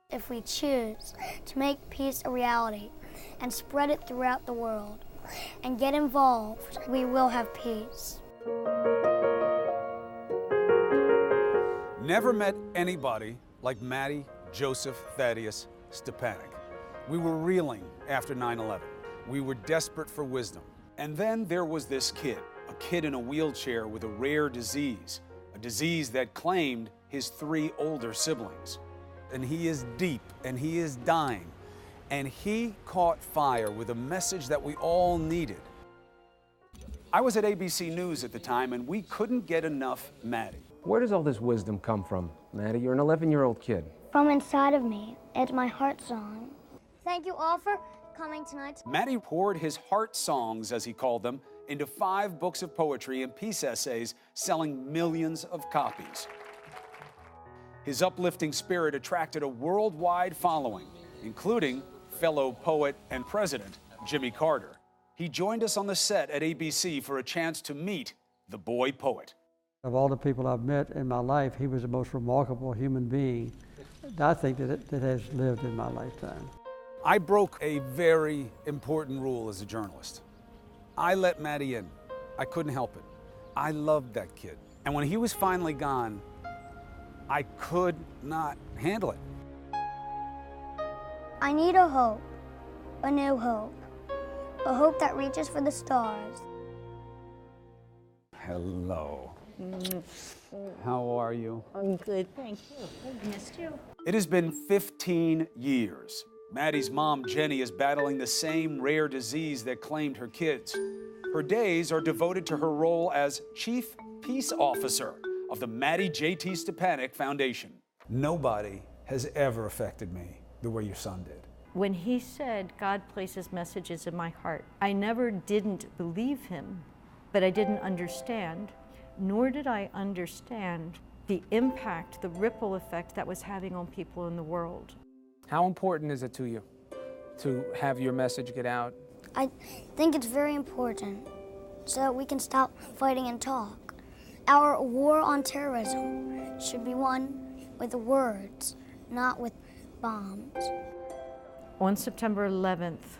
If we choose to make peace a reality and spread it throughout the world and get involved, we will have peace. Never met anybody like Mattie Joseph Thaddeus Stepanek. We were reeling after 9/11. We were desperate for wisdom. And then there was this kid, a kid in a wheelchair with a rare disease, a disease that claimed his 3 older siblings. And he is deep, and he is dying. And he caught fire with a message that we all needed. I was at ABC News at the time, and we couldn't get enough Mattie. Where does all this wisdom come from, Mattie? You're an 11-year-old kid. From inside of me, it's my heart song. Thank you all for coming tonight. Mattie poured his heart songs, as he called them, into 5 books of poetry and peace essays, selling millions of copies. His uplifting spirit attracted a worldwide following, including fellow poet and president Jimmy Carter. He joined us on the set at ABC for a chance to meet the boy poet. Of all the people I've met in my life, he was the most remarkable human being I think that has lived in my lifetime. I broke a very important rule as a journalist. I let Mattie in. I couldn't help it. I loved that kid. And when he was finally gone, I could not handle it. I need a hope, a new hope, a hope that reaches for the stars. Hello. How are you? I'm good, thank you. I missed you. It has been 15 years. Mattie's mom, Jenny, is battling the same rare disease that claimed her kids. Her days are devoted to her role as Chief Peace Officer of the Mattie J.T. Stepanek Foundation. Nobody has ever affected me the way your son did. When he said, God places messages in my heart, I never didn't believe him, but I didn't understand, nor did I understand the impact, the ripple effect that was having on people in the world. How important is it to you to have your message get out? I think it's very important so that we can stop fighting and talk. Our war on terrorism should be won with words, not with bombs. On September 11th,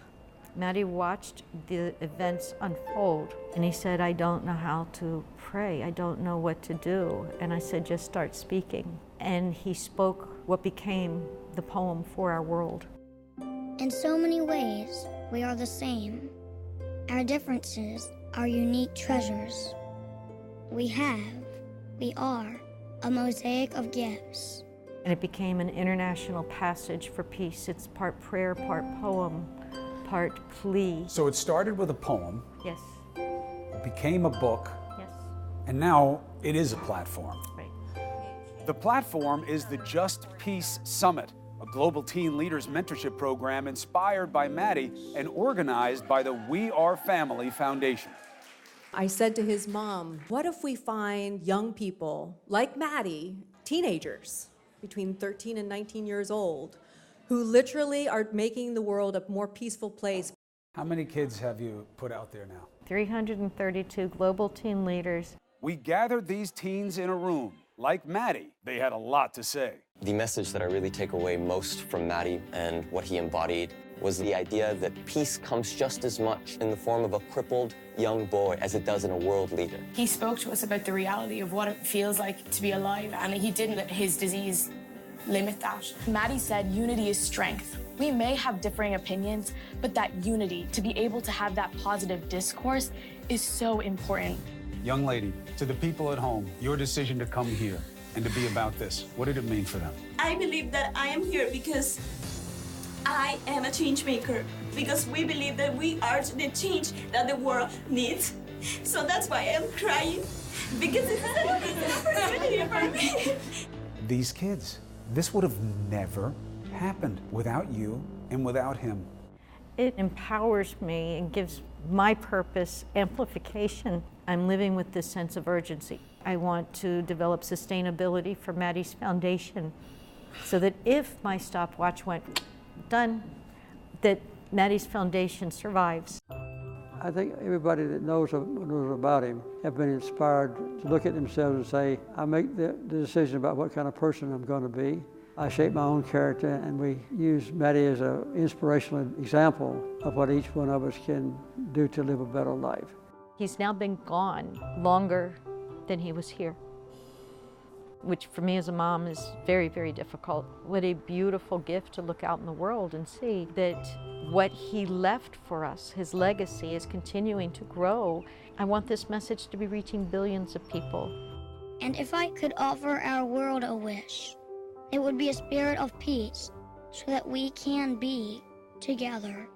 Mattie watched the events unfold, and he said, I don't know how to pray. I don't know what to do. And I said, just start speaking. And he spoke what became the poem For Our World. In so many ways, we are the same. Our differences are unique treasures. We are a mosaic of gifts. And it became an international passage for peace. It's part prayer, part poem, part plea. So it started with a poem. Yes. It became a book. Yes. And now it is a platform. Right. The platform is the Just Peace Summit, a global teen leaders mentorship program inspired by Mattie and organized by the We Are Family Foundation. I said to his mom, what if we find young people like Mattie, teenagers between 13 and 19 years old, who literally are making the world a more peaceful place. How many kids have you put out there now? 332 global teen leaders. We gathered these teens in a room. Like Mattie, they had a lot to say. The message that I really take away most from Mattie and what he embodied was the idea that peace comes just as much in the form of a crippled young boy as it does in a world leader. He spoke to us about the reality of what it feels like to be alive, and he didn't let his disease limit that. Mattie said unity is strength. We may have differing opinions, but that unity, to be able to have that positive discourse, is so important. Young lady, to the people at home, your decision to come here and to be about this, what did it mean for them? I believe that I am here because I am a change maker, because we believe that we are the change that the world needs. So that's why I'm crying, because it's an opportunity for me. These kids, this would have never happened without you and without him. It empowers me and gives my purpose amplification. I'm living with this sense of urgency. I want to develop sustainability for Mattie's foundation so that if my stopwatch went done, that Mattie's foundation survives. I think everybody that knows about him have been inspired to look at themselves and say, I make the decision about what kind of person I'm going to be. I shape my own character, and we use Mattie as an inspirational example of what each one of us can do to live a better life. He's now been gone longer than he was here, which for me as a mom is very, very difficult. What a beautiful gift to look out in the world and see that what he left for us, his legacy, is continuing to grow. I want this message to be reaching billions of people. And if I could offer our world a wish, it would be a spirit of peace so that we can be together